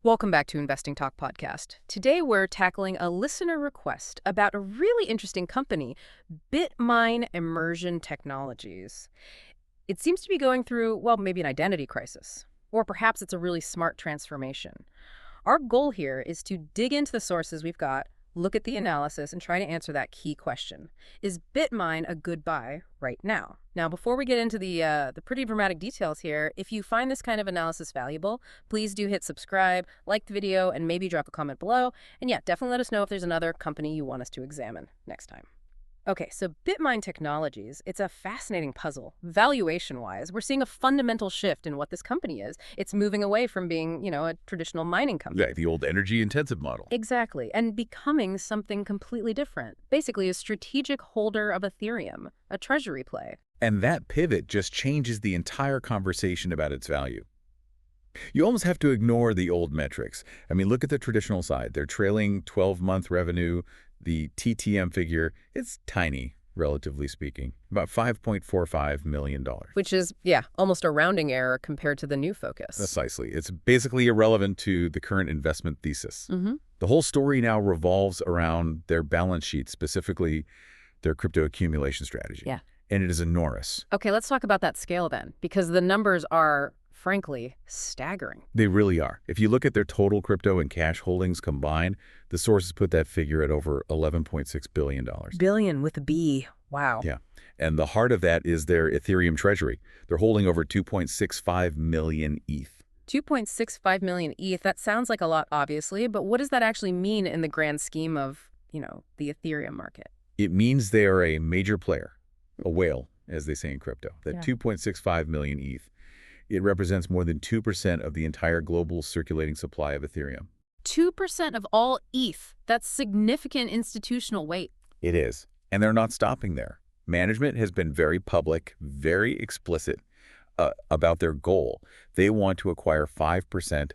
Welcome back to Investing Talk Podcast. Today we're tackling a listener request about a really interesting company, Bitmine Immersion Technologies. It seems to be going through, well, maybe an identity crisis, or perhaps it's a really smart transformation. Our goal here is to dig into the sources we've got, look at the analysis, and try to answer that key question. Is Bitmine a good buy right now? Now, before we get into the pretty dramatic details here, if you find this kind of analysis valuable, please do hit subscribe, like the video, and maybe drop a comment below. And yeah, definitely let us know if there's another company you want us to examine next time. Okay, so Bitmine Technologies, it's a fascinating puzzle. Valuation-wise, we're seeing a fundamental shift in what this company is. It's moving away from being, a traditional mining company. Yeah, the old energy-intensive model. Exactly, and becoming something completely different. Basically, a strategic holder of Ethereum, a treasury play. And that pivot just changes the entire conversation about its value. You almost have to ignore the old metrics. I mean, look at the traditional side. Their trailing 12-month revenue, the TTM figure, it's tiny, relatively speaking, about $5.45 million. Which is, yeah, almost a rounding error compared to the new focus. Precisely. It's basically irrelevant to the current investment thesis. Mm-hmm. The whole story now revolves around their balance sheet, specifically their crypto accumulation strategy. Yeah. And it is enormous. Okay, let's talk about that scale then, because the numbers are, frankly, staggering. They really are. If you look at their total crypto and cash holdings combined, the sources put that figure at over $11.6 billion. Billion with a B. Wow. Yeah. And the heart of that is their Ethereum treasury. They're holding over 2.65 million ETH. 2.65 million ETH, that sounds like a lot, obviously, but what does that actually mean in the grand scheme of, the Ethereum market? It means they are a major player, a whale, as they say in crypto. That Yeah. 2.65 million ETH. It represents more than 2% of the entire global circulating supply of Ethereum. 2% of all ETH. That's significant institutional weight. It is. And they're not stopping there. Management has been very public, very explicit about their goal. They want to acquire 5%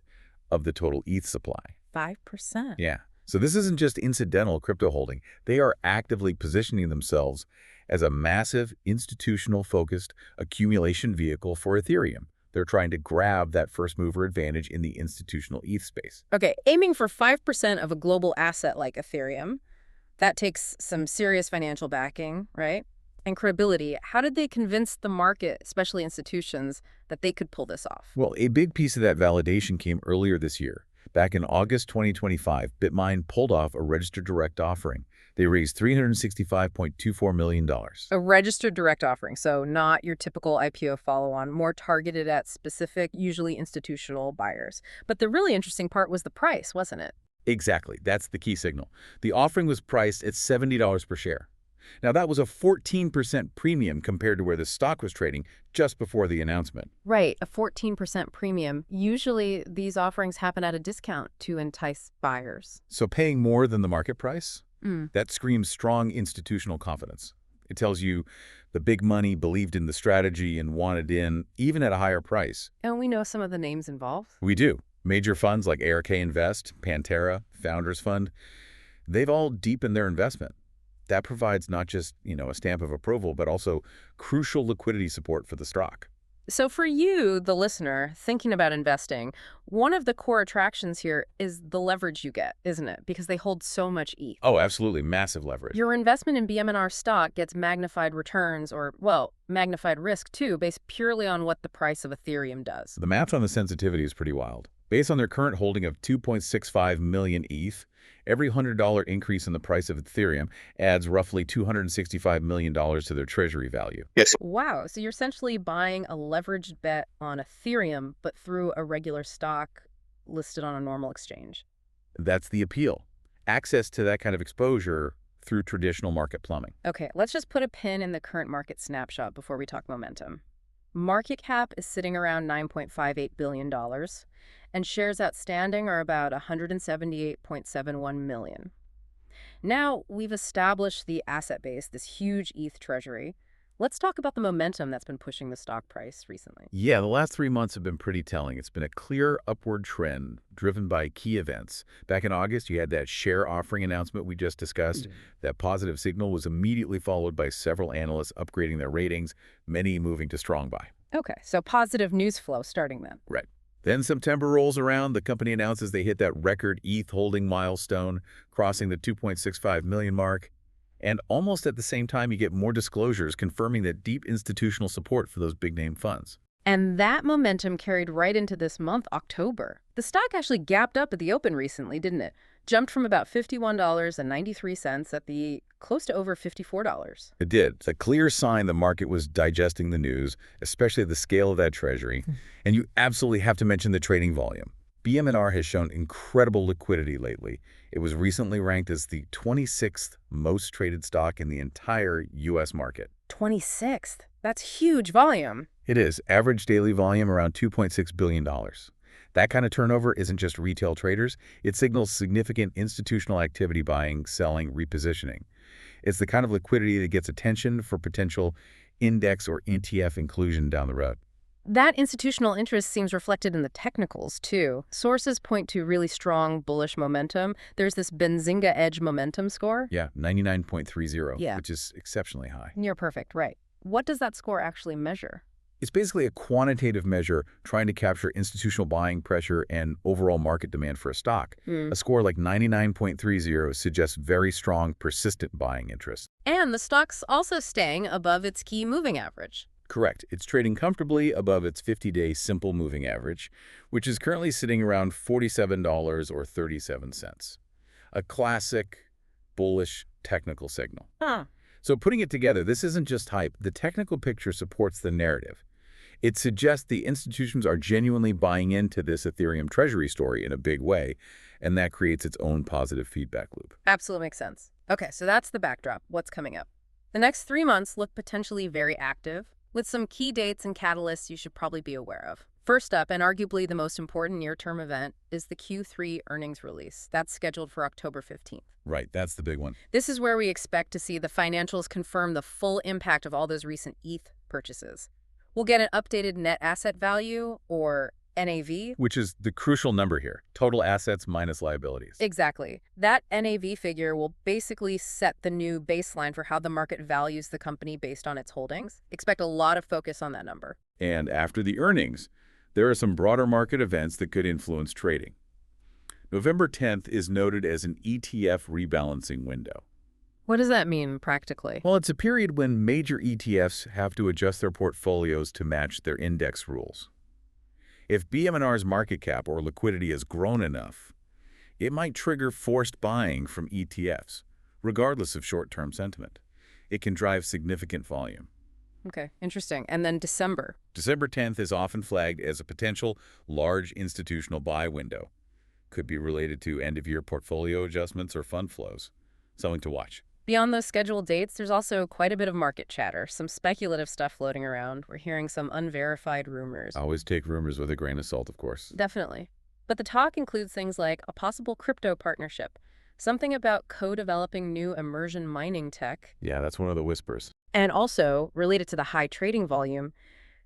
of the total ETH supply. 5%? Yeah. So this isn't just incidental crypto holding. They are actively positioning themselves as a massive, institutional-focused accumulation vehicle for Ethereum. They're trying to grab that first-mover advantage in the institutional ETH space. Okay, aiming for 5% of a global asset like Ethereum, that takes some serious financial backing, right? And credibility. How did they convince the market, especially institutions, that they could pull this off? Well, a big piece of that validation came earlier this year. Back in August 2025, Bitmine pulled off a registered direct offering. They raised $365.24 million. A registered direct offering, so not your typical IPO follow-on, more targeted at specific, usually institutional buyers. But the really interesting part was the price, wasn't it? Exactly. That's the key signal. The offering was priced at $70 per share. Now, that was a 14% premium compared to where the stock was trading just before the announcement. Right, a 14% premium. Usually, these offerings happen at a discount to entice buyers. So paying more than the market price? Mm. That screams strong institutional confidence. It tells you the big money believed in the strategy and wanted in, even at a higher price. And we know some of the names involved. We do. Major funds like ARK Invest, Pantera, Founders Fund, they've all deepened their investment. That provides not just, a stamp of approval, but also crucial liquidity support for the stock. So for you, the listener, thinking about investing, one of the core attractions here is the leverage you get, isn't it? Because they hold so much ETH. Oh, absolutely. Massive leverage. Your investment in BMNR stock gets magnified returns or, well, magnified risk too, based purely on what the price of Ethereum does. The math on the sensitivity is pretty wild. Based on their current holding of 2.65 million ETH, every $100 increase in the price of Ethereum adds roughly $265 million to their treasury value. Yes. Wow, so you're essentially buying a leveraged bet on Ethereum, but through a regular stock listed on a normal exchange. That's the appeal. Access to that kind of exposure through traditional market plumbing. Okay, let's just put a pin in the current market snapshot before we talk momentum. Market cap is sitting around $9.58 billion, and shares outstanding are about 178.71 million. Now we've established the asset base, this huge ETH treasury. Let's talk about the momentum that's been pushing the stock price recently. Yeah, the last 3 months have been pretty telling. It's been a clear upward trend driven by key events. Back in August, you had that share offering announcement we just discussed. That positive signal was immediately followed by several analysts upgrading their ratings, many moving to strong buy. Okay, so positive news flow starting then. Right. Then September rolls around, the company announces they hit that record ETH holding milestone, crossing the 2.65 million mark. And almost at the same time, you get more disclosures confirming that deep institutional support for those big-name funds. And that momentum carried right into this month, October. The stock actually gapped up at the open recently, didn't it? Jumped from about $51.93 at the close to over $54. It did. It's a clear sign the market was digesting the news, especially the scale of that treasury. And you absolutely have to mention the trading volume. BMNR has shown incredible liquidity lately. It was recently ranked as the 26th most traded stock in the entire U.S. market. 26th? That's huge volume. It is. Average daily volume around $2.6 billion. That kind of turnover isn't just retail traders. It signals significant institutional activity buying, selling, repositioning. It's the kind of liquidity that gets attention for potential index or ETF inclusion down the road. That institutional interest seems reflected in the technicals, too. Sources point to really strong bullish momentum. There's this Benzinga Edge momentum score. Yeah, 99.30, Yeah. which is exceptionally high. You're perfect, right. What does that score actually measure? It's basically a quantitative measure trying to capture institutional buying pressure and overall market demand for a stock. A score like 99.30 suggests very strong, persistent buying interest. And the stock's also staying above its key moving average. Correct. It's trading comfortably above its 50-day simple moving average, which is currently sitting around $47.37. A classic bullish technical signal. So putting it together, this isn't just hype. The technical picture supports the narrative. It suggests the institutions are genuinely buying into this Ethereum treasury story in a big way, and that creates its own positive feedback loop. Absolutely makes sense. Okay, so that's the backdrop. What's coming up? The next 3 months look potentially very active, with some key dates and catalysts you should probably be aware of. First up, and arguably the most important near-term event, is the Q3 earnings release. That's scheduled for October 15th. Right, that's the big one. This is where we expect to see the financials confirm the full impact of all those recent ETH purchases. We'll get an updated net asset value, or NAV. Which is the crucial number here, total assets minus liabilities. Exactly. That NAV figure will basically set the new baseline for how the market values the company based on its holdings. Expect a lot of focus on that number. And after the earnings, there are some broader market events that could influence trading. November 10th is noted as an ETF rebalancing window. What does that mean practically? Well, it's a period when major ETFs have to adjust their portfolios to match their index rules. If BMNR's market cap or liquidity has grown enough, it might trigger forced buying from ETFs, regardless of short-term sentiment. It can drive significant volume. Okay, interesting. And then December. December 10th is often flagged as a potential large institutional buy window. Could be related to end-of-year portfolio adjustments or fund flows. Something to watch. Beyond those scheduled dates, there's also quite a bit of market chatter, some speculative stuff floating around. We're hearing some unverified rumors. Always take rumors with a grain of salt, of course. Definitely. But the talk includes things like a possible crypto partnership, something about co-developing new immersion mining tech. Yeah, that's one of the whispers. And also, related to the high trading volume,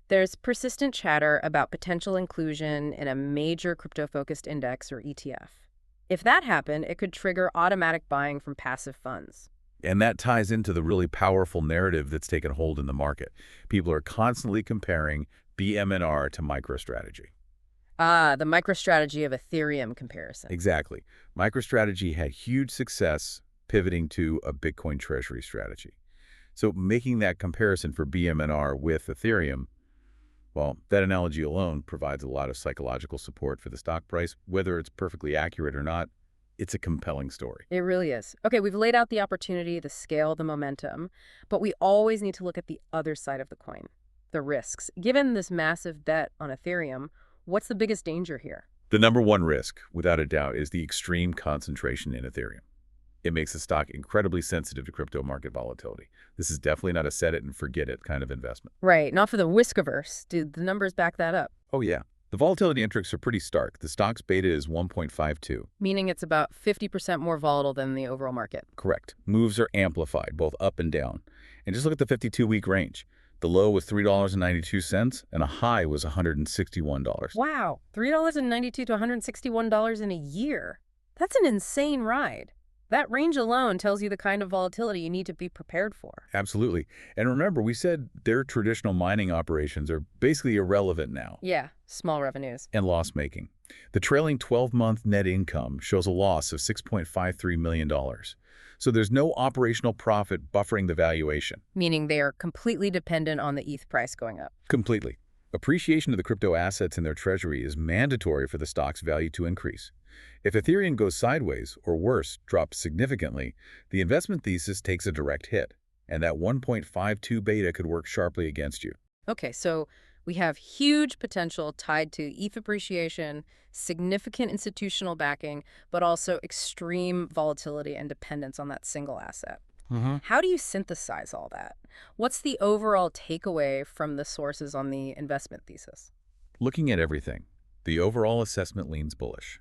there's persistent chatter about potential inclusion in a major crypto-focused index or ETF. If that happened, it could trigger automatic buying from passive funds. And that ties into the really powerful narrative that's taken hold in the market. People are constantly comparing BMNR to MicroStrategy. Ah, the MicroStrategy of Ethereum comparison. Exactly. MicroStrategy had huge success pivoting to a Bitcoin treasury strategy. So making that comparison for BMNR with Ethereum, well, that analogy alone provides a lot of psychological support for the stock price. Whether it's perfectly accurate or not, it's a compelling story. It really is. Okay, we've laid out the opportunity, the scale, the momentum, but we always need to look at the other side of the coin, the risks. Given this massive bet on Ethereum, what's the biggest danger here? The number one risk, without a doubt, is the extreme concentration in Ethereum. It makes the stock incredibly sensitive to crypto market volatility. This is definitely not a set it and forget it kind of investment. Right, not for the risk-averse. Do the numbers back that up? Oh, yeah. The volatility metrics are pretty stark. The stock's beta is 1.52. Meaning it's about 50% more volatile than the overall market. Correct. Moves are amplified, both up and down. And just look at the 52-week range. The low was $3.92, and a high was $161. Wow, $3.92 to $161 in a year. That's an insane ride. That range alone tells you the kind of volatility you need to be prepared for. Absolutely. And remember, we said their traditional mining operations are basically irrelevant now Yeah, small revenues. and loss-making. The trailing 12-month net income shows a loss of $6.53 million. So there's no operational profit buffering the valuation. Meaning they are completely dependent on the ETH price going up. Completely. Appreciation of the crypto assets in their treasury is mandatory for the stock's value to increase. If Ethereum goes sideways, or worse, drops significantly, the investment thesis takes a direct hit, and that 1.52 beta could work sharply against you. Okay, so we have huge potential tied to ETH appreciation, significant institutional backing, but also extreme volatility and dependence on that single asset. How do you synthesize all that? What's the overall takeaway from the sources on the investment thesis? Looking at everything, the overall assessment leans bullish.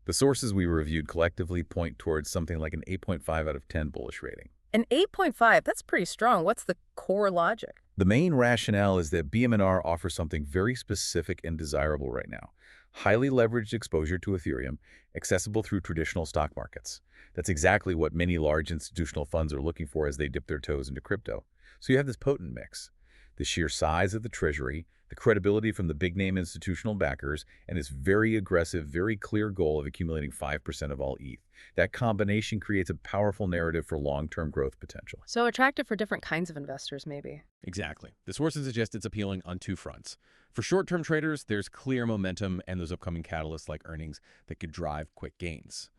The sources we reviewed collectively point towards something like an 8.5 out of 10 bullish rating. An 8.5, that's pretty strong. What's the core logic? The main rationale is that BMNR offers something very specific and desirable right now. Highly leveraged exposure to Ethereum, accessible through traditional stock markets. That's exactly what many large institutional funds are looking for as they dip their toes into crypto. So you have this potent mix. The sheer size of the treasury, the credibility from the big-name institutional backers, and this very aggressive, very clear goal of accumulating 5% of all ETH. That combination creates a powerful narrative for long-term growth potential. So attractive for different kinds of investors, maybe. Exactly. The sources suggest it's appealing on two fronts. For short-term traders, there's clear momentum and those upcoming catalysts like earnings that could drive quick gains.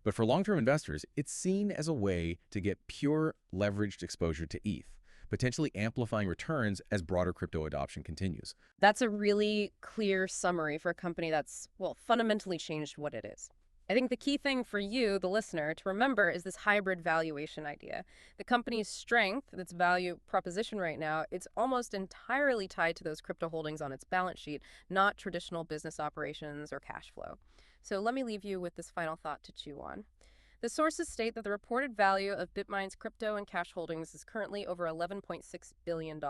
But for long-term investors, it's seen as a way to get pure leveraged exposure to ETH, potentially amplifying returns as broader crypto adoption continues. That's a really clear summary for a company that's, well, fundamentally changed what it is. I think the key thing for you, the listener, to remember is this hybrid valuation idea. The company's strength, its value proposition right now, it's almost entirely tied to those crypto holdings on its balance sheet, not traditional business operations or cash flow. So let me leave you with this final thought to chew on. The sources state that the reported value of Bitmine's crypto and cash holdings is currently over $11.6 billion,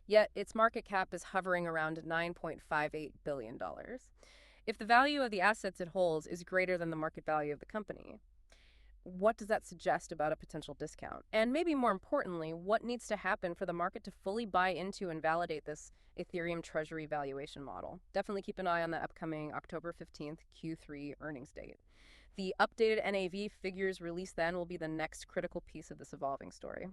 yet its market cap is hovering around $9.58 billion. If the value of the assets it holds is greater than the market value of the company, what does that suggest about a potential discount? And maybe more importantly, what needs to happen for the market to fully buy into and validate this Ethereum treasury valuation model? Definitely keep an eye on the upcoming October 15th Q3 earnings date. The updated NAV figures released then will be the next critical piece of this evolving story.